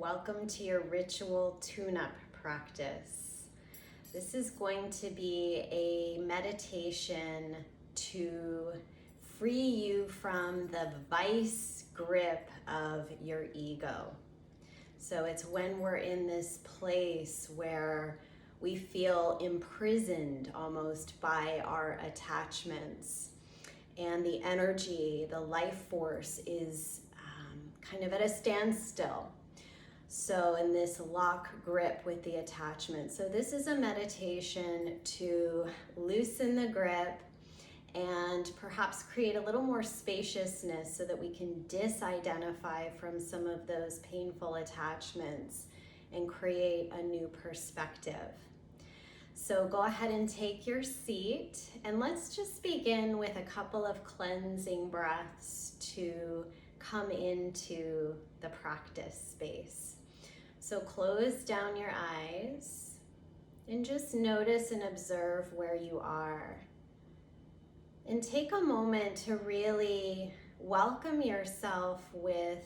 Welcome to your ritual tune-up practice. This is going to be a meditation to free you from the vice grip of your ego. So it's when we're in this place where we feel imprisoned almost by our attachments, and the energy, the life force is kind of at a standstill. So in this lock grip with the attachment. So this is a meditation to loosen the grip and perhaps create a little more spaciousness so that we can disidentify from some of those painful attachments and create a new perspective. So go ahead and take your seat, and let's just begin with a couple of cleansing breaths to come into the practice space. So close down your eyes and just notice and observe where you are. And take a moment to really welcome yourself with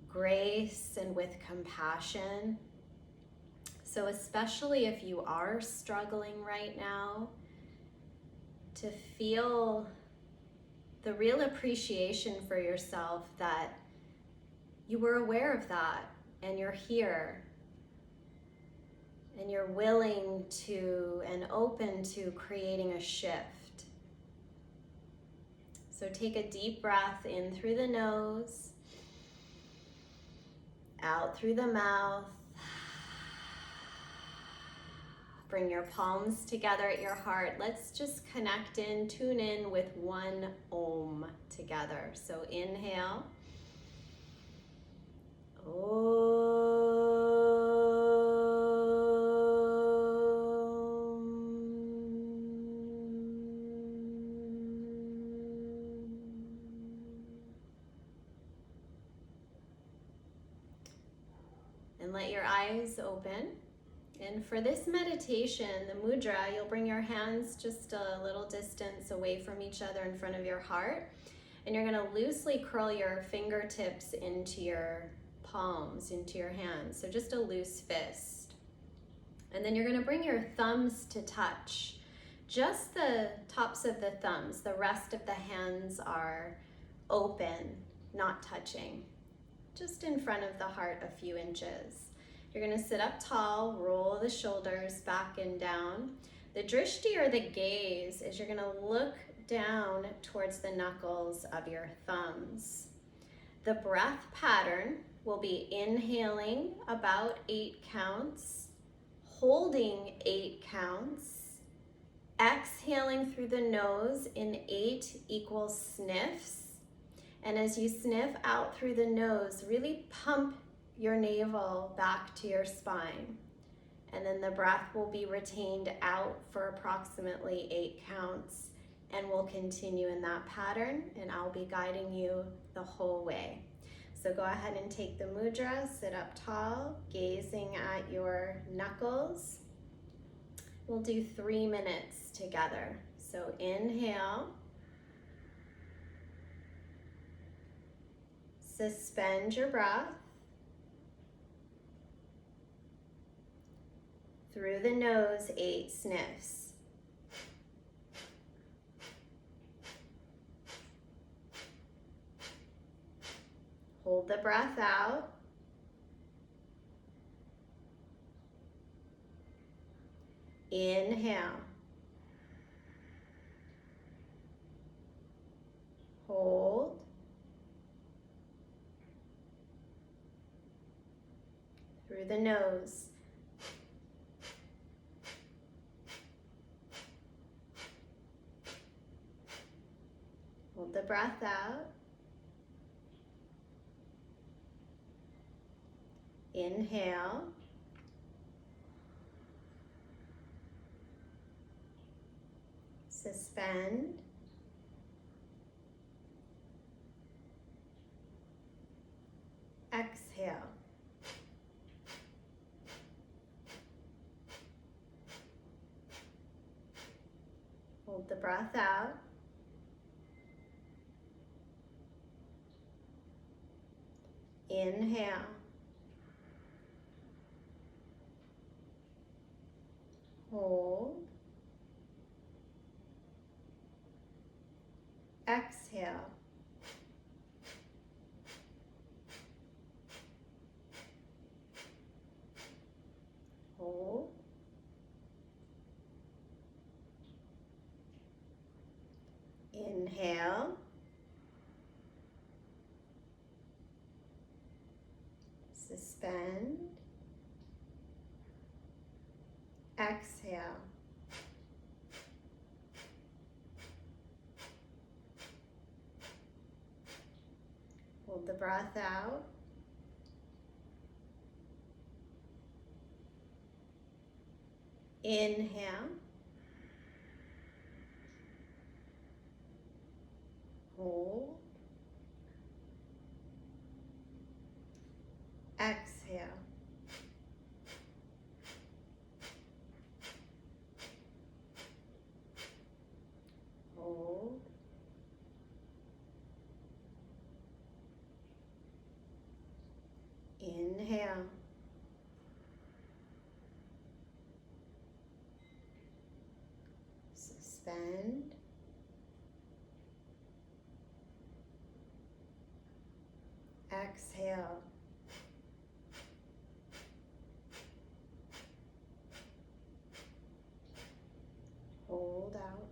grace and with compassion. So especially if you are struggling right now, to feel the real appreciation for yourself that you were aware of that and you're here and you're willing to and open to creating a shift. So take a deep breath in through the nose, out through the mouth. Bring your palms together at your heart. Let's just connect in, tune in with one Om together. So inhale. Om. And let your eyes open. And for this meditation, the mudra, you'll bring your hands just a little distance away from each other in front of your heart. And you're going to loosely curl your fingertips into your palms, into your hands. So just a loose fist. And then you're going to bring your thumbs to touch. Just the tops of the thumbs. The rest of the hands are open, not touching. Just in front of the heart a few inches. You're going to sit up tall, roll the shoulders back and down. The drishti, or the gaze, is you're going to look down towards the knuckles of your thumbs. The breath pattern will be inhaling about 8 counts, holding 8 counts, exhaling through the nose in 8 equal sniffs. And as you sniff out through the nose, really pump your navel back to your spine. And then the breath will be retained out for approximately 8 counts, and we'll continue in that pattern, and I'll be guiding you the whole way. So go ahead and take the mudra, sit up tall, gazing at your knuckles. We'll do 3 minutes together. So inhale. Suspend your breath. Through the nose, 8 sniffs. Hold the breath out. Inhale. Hold. Through the nose. Hold the breath out. Inhale. Suspend. Exhale. Hold the breath out. Inhale. Hold. Exhale. Hold. Inhale. Suspend. Exhale. Hold the breath out. Inhale. Hold. Exhale. Hold. Inhale. Suspend. Exhale. Hold out.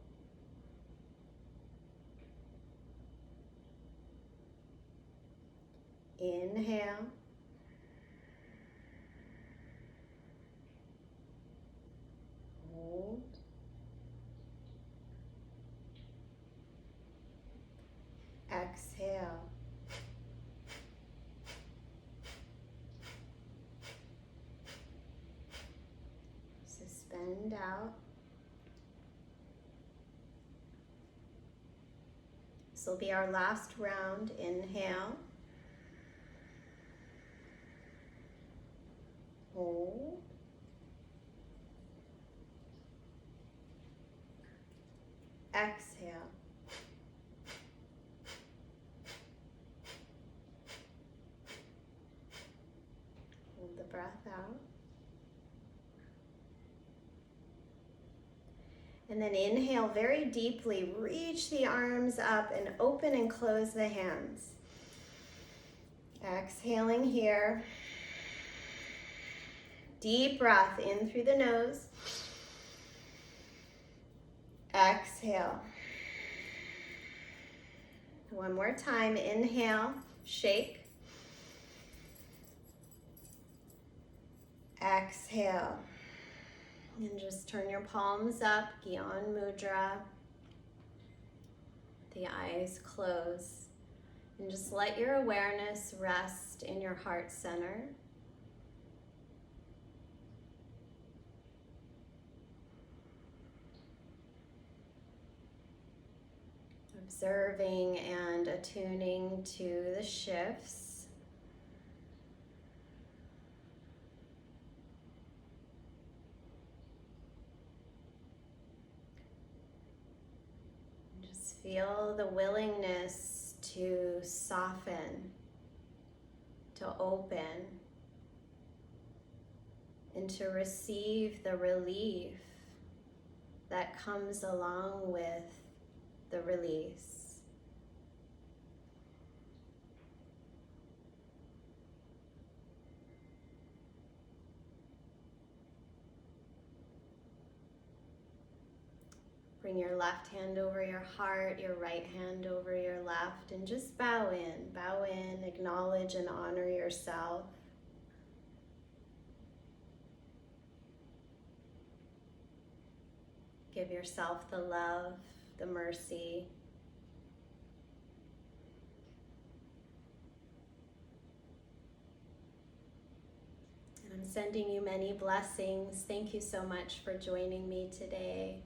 Inhale. Hold. Exhale. Suspend out. This will be our last round. Inhale. Hold. Exhale. Hold the breath out. And then inhale very deeply. Reach the arms up and open and close the hands. Exhaling here. Deep breath in through the nose. Exhale. One more time. Inhale. Shake. Exhale. And just turn your palms up, Gyan Mudra. The eyes close. And just let your awareness rest in your heart center. Observing and attuning to the shifts. Feel the willingness to soften, to open, and to receive the relief that comes along with the release. Bring your left hand over your heart, your right hand over your left, and just bow in, acknowledge and honor yourself. Give yourself the love, the mercy. And I'm sending you many blessings. Thank you so much for joining me today.